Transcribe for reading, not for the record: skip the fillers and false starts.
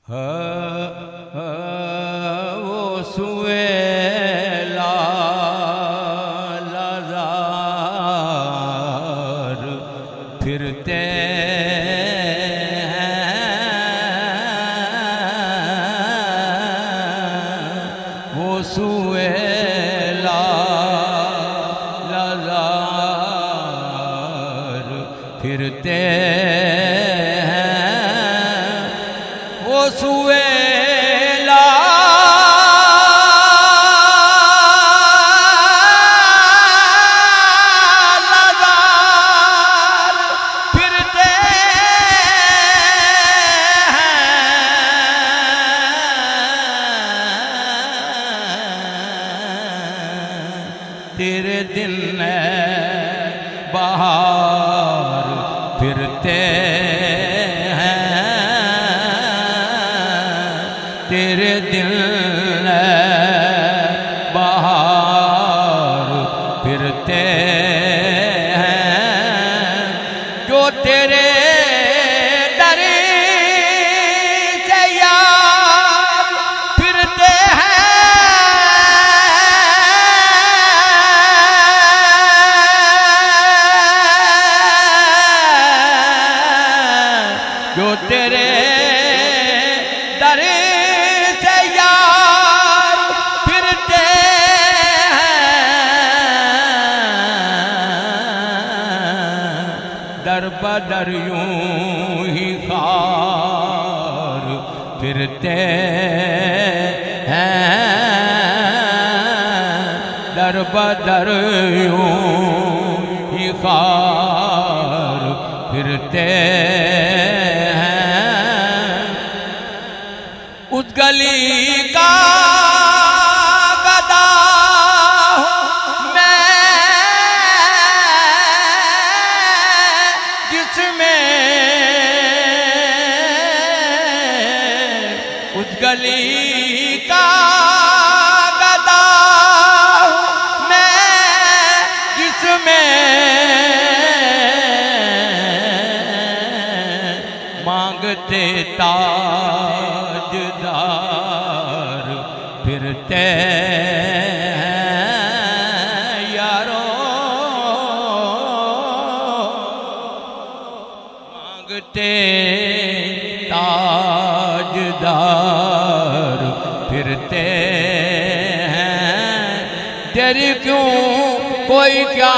वो सुएला लाज़ार फिरते हैं, वो सुएला लाज़ार फिरते सुएला लाज़ार फिरते हैं, तेरे दिन बहार फिरते तेरे दिल बहार फिरते हैं, जो तेरे दर से यार फिरते हैं, जो तेरे दर दर बदर यूं ही खार फिरते हैं, दर बदर यूं ही खार फिरते हैं, उस गली का उस गली का गदा मैं जिसमें मांगते ताजदार फिरते हैं यारो, मांगते ताजदार फिरते हैं, तेरी क्यों कोई क्या